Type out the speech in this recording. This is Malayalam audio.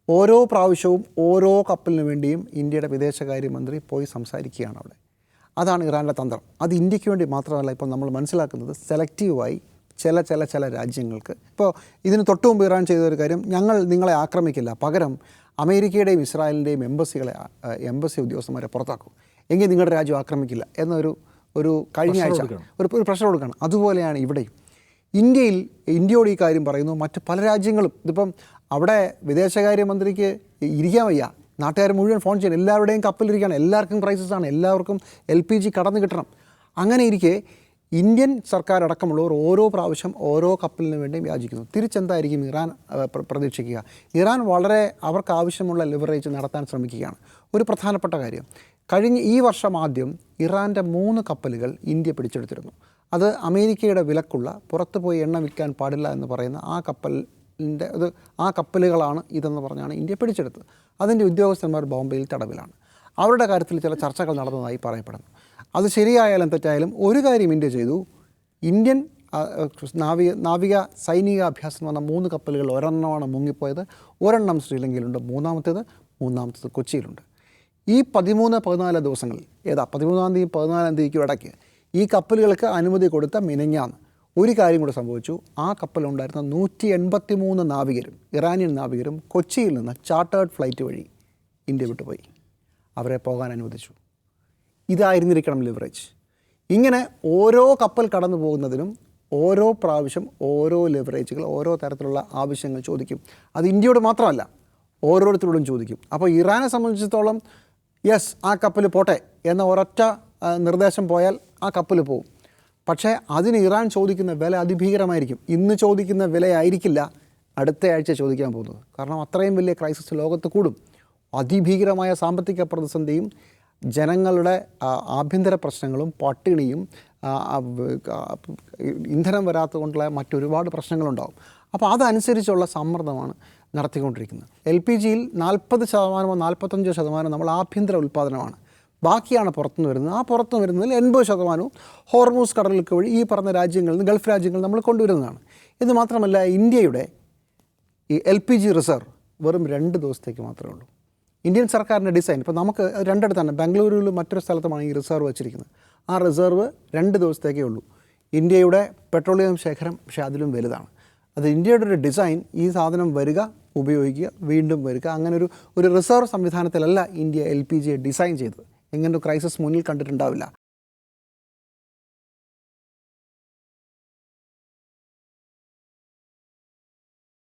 ഓരോ പ്രാവശ്യവും ഓരോ കപ്പലിന് വേണ്ടിയും ഇന്ത്യയുടെ വിദേശകാര്യമന്ത്രി പോയി സംസാരിക്കുകയാണ് അവിടെ. അതാണ് ഇറാൻ്റെ തന്ത്രം. അത് ഇന്ത്യക്ക് വേണ്ടി മാത്രമല്ല, ഇപ്പോൾ നമ്മൾ മനസ്സിലാക്കുന്നത് സെലക്റ്റീവായി ചില രാജ്യങ്ങൾക്ക്. ഇപ്പോൾ ഇതിന് തൊട്ട് മുമ്പ് ഇറാൻ ചെയ്തൊരു കാര്യം, ഞങ്ങൾ നിങ്ങളെ ആക്രമിക്കില്ല, പകരം അമേരിക്കയുടെയും ഇസ്രായേലിൻ്റെയും എംബസി ഉദ്യോഗസ്ഥന്മാരെ പുറത്താക്കും, എങ്കിൽ നിങ്ങളുടെ രാജ്യം ആക്രമിക്കില്ല എന്നൊരു കഴിഞ്ഞ ആഴ്ച ഒരു പ്രഷർ കൊടുക്കുകയാണ്. അതുപോലെയാണ് ഇവിടെയും. ഇന്ത്യയോട് ഈ കാര്യം പറയുന്നു. മറ്റ് പല രാജ്യങ്ങളും ഇതിപ്പം അവിടെ വിദേശകാര്യമന്ത്രിക്ക് ഇരിക്കാൻ വയ്യ, നാട്ടുകാർ മുഴുവൻ ഫോൺ ചെയ്യണം, എല്ലാവരുടെയും കപ്പലിരിക്കുകയാണ്, എല്ലാവർക്കും ക്രൈസിസാണ്, എല്ലാവർക്കും LPG കടന്നു കിട്ടണം. അങ്ങനെ ഇരിക്കെ ഇന്ത്യൻ സർക്കാർ അടക്കമുള്ളവർ ഓരോ പ്രാവശ്യം ഓരോ കപ്പലിന് വേണ്ടിയും യാചിക്കുന്നു. തിരിച്ചെന്തായിരിക്കും ഇറാൻ പ്രതീക്ഷിക്കുക? ഇറാൻ വളരെ അവർക്ക് ആവശ്യമുള്ള ലിവറേജ് നടത്താൻ ശ്രമിക്കുകയാണ്. ഒരു പ്രധാനപ്പെട്ട കാര്യം, ഈ വർഷം ആദ്യം ഇറാൻ്റെ 3 കപ്പലുകൾ ഇന്ത്യ പിടിച്ചെടുത്തിരുന്നു. അത് അമേരിക്കയുടെ വിലക്കുള്ള പുറത്തു പോയി എണ്ണ വിൽക്കാൻ പാടില്ല എന്ന് പറയുന്ന ആ കപ്പലുകളാണ് ഇതെന്ന് പറഞ്ഞാണ് ഇന്ത്യ പിടിച്ചെടുത്തത്. അതിൻ്റെ ഉദ്യോഗസ്ഥന്മാർ ബോംബെയിൽ തടവിലാണ്. അവരുടെ കാര്യത്തിൽ ചില ചർച്ചകൾ നടന്നതായി പറയപ്പെടുന്നു. അത് ശരിയായാലും തെറ്റായാലും ഒരു കാര്യം ഇന്ത്യ ചെയ്തു. ഇന്ത്യൻ നാവിക സൈനിക അഭ്യാസം വന്ന 3 കപ്പലുകൾ ഒരെണ്ണമാണ് മുങ്ങിപ്പോയത്, ഒരെണ്ണം ശ്രീലങ്കയിലുണ്ട്, മൂന്നാമത്തേത് കൊച്ചിയിലുണ്ട്. ഈ 13-14 ദിവസങ്ങളിൽ 13-ാം തീയതി 14-ാം തീയതിക്കും ഇടയ്ക്ക് ഈ കപ്പലുകൾക്ക് അനുമതി കൊടുത്ത മിനിഞ്ഞാന്ന് ഒരു കാര്യം കൂടെ സംഭവിച്ചു. ആ കപ്പലുണ്ടായിരുന്ന 183 നാവികരും ഇറാനിയൻ നാവികരും കൊച്ചിയിൽ നിന്ന് ചാർട്ടേഡ് ഫ്ലൈറ്റ് വഴി ഇന്ത്യ വിട്ടുപോയി. അവരെ പോകാൻ അനുവദിച്ചു. ഇതായിരുന്നിരിക്കണം ലിവറേജ്. ഇങ്ങനെ ഓരോ കപ്പൽ കടന്നു പോകുന്നതിനും ഓരോ പ്രാവശ്യം ഓരോ ലിവറേജുകൾ, ഓരോ തരത്തിലുള്ള ആവശ്യങ്ങൾ ചോദിക്കും. അത് ഇന്ത്യയോട് മാത്രമല്ല, ഓരോരുത്തരോടും ചോദിക്കും. അപ്പോൾ ഇറാനെ സംബന്ധിച്ചിടത്തോളം യെസ്, ആ കപ്പൽ പോട്ടെ എന്ന ഒരൊറ്റ നിർദ്ദേശം പോയാൽ ആ കപ്പൽ പോകും. പക്ഷേ അതിന് ഇറാൻ ചോദിക്കുന്ന വില അതിഭീകരമായിരിക്കും. ഇന്ന് ചോദിക്കുന്ന വിലയായിരിക്കില്ല അടുത്ത ആഴ്ച ചോദിക്കാൻ പോകുന്നത്. കാരണം അത്രയും വലിയ ക്രൈസിസ് ലോകത്ത് കൂടും. അതിഭീകരമായ സാമ്പത്തിക പ്രതിസന്ധിയും ജനങ്ങളുടെ ആഭ്യന്തര പ്രശ്നങ്ങളും പട്ടിണിയും ഇന്ധനം വരാത്തത് കൊണ്ടുള്ള മറ്റൊരുപാട് പ്രശ്നങ്ങളുണ്ടാകും. അപ്പോൾ അതനുസരിച്ചുള്ള സമ്മർദ്ദമാണ് നടത്തിക്കൊണ്ടിരിക്കുന്നത്. LPGയിൽ 40% 45% നമ്മൾ ആഭ്യന്തര ഉൽപ്പാദനമാണ്, ബാക്കിയാണ് പുറത്തുനിന്ന് വരുന്നത്. ആ പുറത്തുനിന്ന് വരുന്നതിൽ 80% ഹോർമൂസ് കടലുകൾക്ക് വഴി ഈ പറഞ്ഞ രാജ്യങ്ങളിൽ നിന്ന്, ഗൾഫ് രാജ്യങ്ങളിൽ നമ്മൾ കൊണ്ടുവരുന്നതാണ്. ഇത് മാത്രമല്ല, ഇന്ത്യയുടെ ഈ LPG റിസർവ് വെറും 2 ദിവസത്തേക്ക് മാത്രമേ ഉള്ളൂ. ഇന്ത്യൻ സർക്കാരിൻ്റെ ഡിസൈൻ ഇപ്പോൾ നമുക്ക് രണ്ടിടത്താണ്, ബംഗളൂരുവിലും മറ്റൊരു സ്ഥലത്തുമാണ് ഈ റിസർവ് വെച്ചിരിക്കുന്നത്. ആ റിസർവ് 2 ദിവസത്തേക്കേ ഉള്ളൂ. ഇന്ത്യയുടെ പെട്രോളിയം ശേഖരം പക്ഷേ അതിലും വലുതാണ്. അത് ഇന്ത്യയുടെ ഒരു ഡിസൈൻ, ഈ സാധനം വരിക, ഉപയോഗിക്കുക, വീണ്ടും വരിക, അങ്ങനെ ഒരു റിസർവ് സംവിധാനത്തിലല്ല ഇന്ത്യ LPGയെ ഡിസൈൻ ചെയ്തത്. എങ്ങനെ ഒരു ക്രൈസിസ് മുന്നിൽ കണ്ടിട്ടുണ്ടാവില്ല.